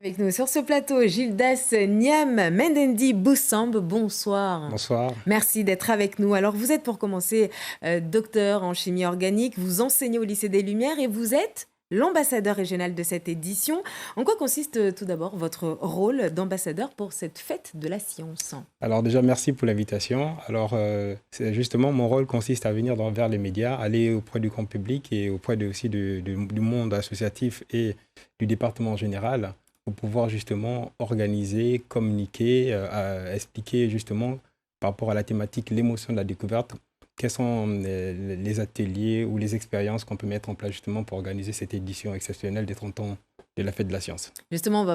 Avec nous sur ce plateau, Gildas Niam Mendendi Boussamb, bonsoir. Bonsoir. Merci d'être avec nous. Alors vous êtes pour commencer docteur en chimie organique, vous enseignez au lycée des Lumières et vous êtes l'ambassadeur régional de cette édition. En quoi consiste tout d'abord votre rôle d'ambassadeur pour cette fête de la science? Alors déjà, merci pour l'invitation. Alors, justement, mon rôle consiste à venir vers les médias, aller auprès du grand public et auprès aussi du monde associatif et du département en général pour pouvoir justement organiser, communiquer, expliquer justement par rapport à la thématique l'émotion de la découverte, quels sont les ateliers ou les expériences qu'on peut mettre en place justement pour organiser cette édition exceptionnelle des 30 ans de la Fête de la Science. Justement, on va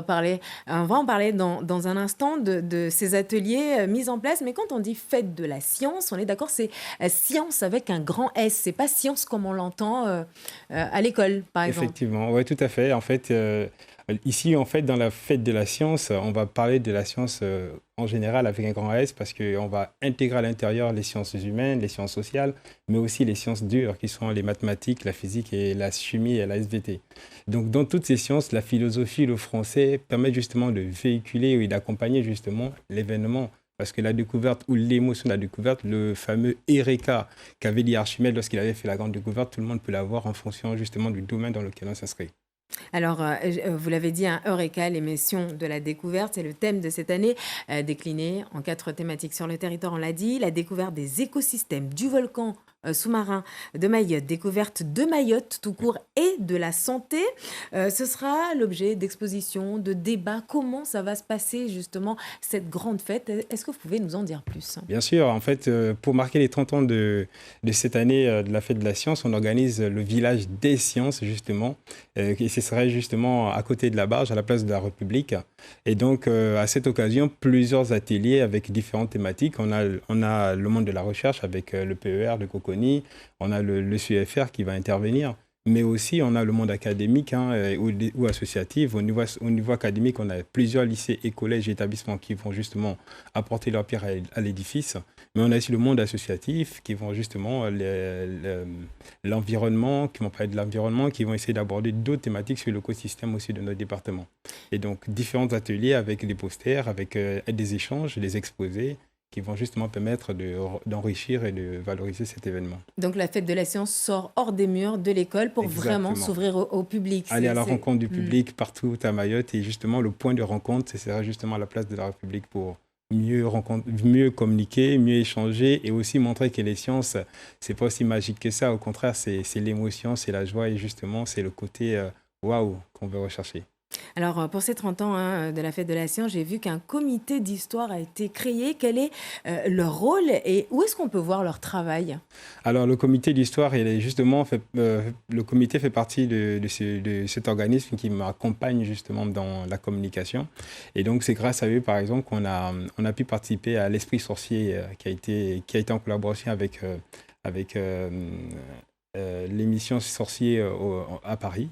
en parler dans un instant de ces ateliers mis en place. Mais quand on dit fête de la science, on est d'accord, c'est science avec un grand S. C'est pas science comme on l'entend à l'école, par exemple. Effectivement, oui, tout à fait. En fait, ici, en fait, dans la fête de la science, on va parler de la science en général avec un grand S parce qu'on va intégrer à l'intérieur les sciences humaines, les sciences sociales, mais aussi les sciences dures qui sont les mathématiques, la physique et la chimie et la SVT. Donc, dans toutes ces sciences, la philosophie, le français permettent justement de véhiculer et d'accompagner justement l'événement. Parce que la découverte ou l'émotion de la découverte, le fameux Eureka qu'avait dit Archimède lorsqu'il avait fait la grande découverte, tout le monde peut l'avoir en fonction justement du domaine dans lequel on s'inscrit. Alors, vous l'avez dit, un Eureka, l'émission de la découverte, c'est le thème de cette année, décliné en 4 thématiques sur le territoire, on l'a dit. La découverte des écosystèmes, du volcan sous-marin de Mayotte, découverte de Mayotte tout court et de la santé. Ce sera l'objet d'expositions, de débats. Comment ça va se passer justement cette grande fête? Est-ce que vous pouvez nous en dire plus? Bien sûr, en fait, pour marquer les 30 ans de cette année de la Fête de la Science, on organise le village des sciences, justement, et ce serait justement à côté de la Barge, à la place de la République. Et donc, à cette occasion, plusieurs ateliers avec différentes thématiques. On a le monde de la recherche avec le PER de Coconi, on a le CUFR qui va intervenir. Mais aussi, on a le monde académique ou associatif. Au niveau académique, on a plusieurs lycées et collèges et établissements qui vont justement apporter leur pierre à l'édifice. Mais on a aussi le monde associatif qui vont justement l'environnement, qui vont parler de l'environnement, qui vont essayer d'aborder d'autres thématiques sur l'écosystème aussi de notre département. Et donc, différents ateliers avec des posters, avec des échanges, des exposés, qui vont justement permettre d'enrichir et de valoriser cet événement. Donc la fête de la science sort hors des murs de l'école pour vraiment s'ouvrir au public. Aller à la rencontre du public partout à Mayotte et justement le point de rencontre, ce sera justement à la place de la République pour mieux communiquer, mieux échanger et aussi montrer que les sciences, c'est pas aussi magique que ça. Au contraire, c'est l'émotion, c'est la joie et justement, c'est le côté waouh qu'on veut rechercher. Alors, pour ces 30 ans de la Fête de la Science, j'ai vu qu'un comité d'histoire a été créé. Quel est leur rôle et où est-ce qu'on peut voir leur travail? Alors, le comité d'histoire, le comité fait partie de cet organisme qui m'accompagne justement dans la communication. Et donc, c'est grâce à eux, par exemple, qu'on a pu participer à l'Esprit sorcier qui a été en collaboration avec l'émission Sorcier à Paris.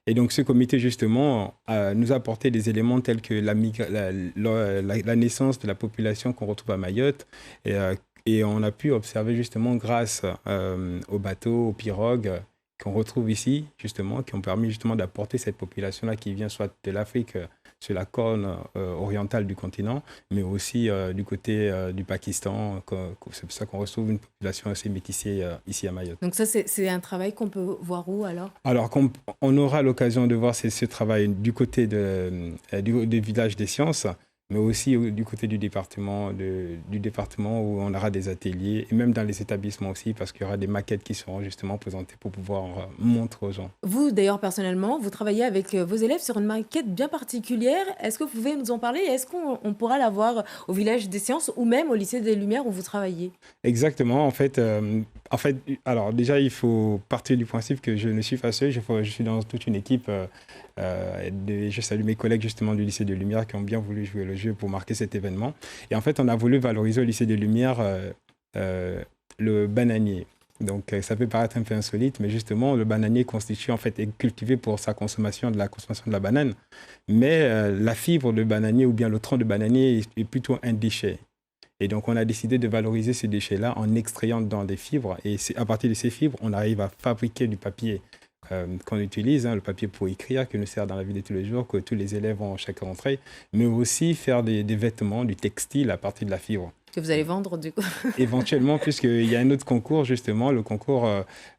Et donc, ce comité, justement, nous a apporté des éléments tels que la naissance de la population qu'on retrouve à Mayotte. Et on a pu observer, justement, grâce aux bateaux, aux pirogues qu'on retrouve ici, justement, qui ont permis, justement, d'apporter cette population-là qui vient soit de l'Afrique, sur la corne orientale du continent, mais aussi du côté du Pakistan. C'est pour ça qu'on retrouve une population assez métissée ici à Mayotte. Donc ça, c'est un travail qu'on peut voir où alors? Alors, on aura l'occasion de voir ce travail du côté du village des sciences, mais aussi du côté du département où on aura des ateliers, et même dans les établissements aussi, parce qu'il y aura des maquettes qui seront justement présentées pour pouvoir montrer aux gens. Vous, d'ailleurs, personnellement, vous travaillez avec vos élèves sur une maquette bien particulière. Est-ce que vous pouvez nous en parler? Est-ce qu'on pourra la voir au Village des Sciences ou même au Lycée des Lumières où vous travaillez? Exactement. En fait, alors déjà, il faut partir du principe que je ne suis pas seul. Je suis dans toute une équipe. Je salue mes collègues justement du Lycée des Lumières qui ont bien voulu jouer le jeu pour marquer cet événement. Et en fait, on a voulu valoriser au Lycée des Lumières le bananier. Donc, ça peut paraître un peu insolite, mais justement, le bananier constitue en fait est cultivé pour la consommation de la banane. Mais la fibre de bananier ou bien le tronc de bananier est plutôt un déchet. Et donc, on a décidé de valoriser ces déchets-là en extrayant dans des fibres. Et à partir de ces fibres, on arrive à fabriquer du papier qu'on utilise, le papier pour écrire, qui nous sert dans la vie de tous les jours, que tous les élèves ont à chaque rentrée, mais aussi faire des vêtements, du textile à partir de la fibre. Que vous allez vendre du coup. Éventuellement, puisqu'il y a un autre concours, justement, le concours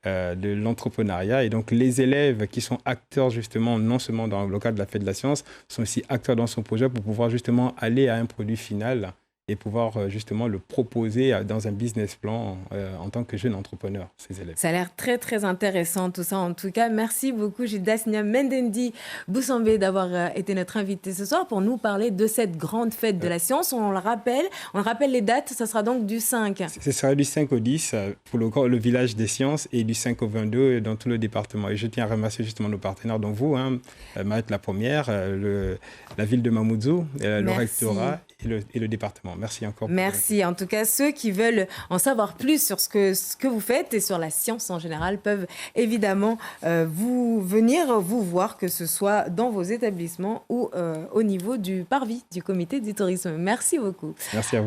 de l'entrepreneuriat. Et donc, les élèves qui sont acteurs, justement, non seulement dans le cadre de la Fête de la Science, sont aussi acteurs dans son projet pour pouvoir, justement, aller à un produit final et pouvoir justement le proposer dans un business plan en tant que jeune entrepreneur, ces élèves. Ça a l'air très, très intéressant tout ça. En tout cas, merci beaucoup Gildas Mendendi Boussambé d'avoir été notre invité ce soir pour nous parler de cette grande fête de la science. On le rappelle les dates, ça sera donc du 5. Ce sera du 5 au 10 pour le village des sciences et du 5 au 22 dans tout le département. Et je tiens à remercier justement nos partenaires, dont vous, Maître la Première, la ville de Mamoudzou, le rectorat et le département. Merci encore. Merci. En tout cas, ceux qui veulent en savoir plus sur ce que vous faites et sur la science en général peuvent évidemment venir vous voir, que ce soit dans vos établissements ou au niveau du parvis du comité du tourisme. Merci beaucoup. Merci à vous.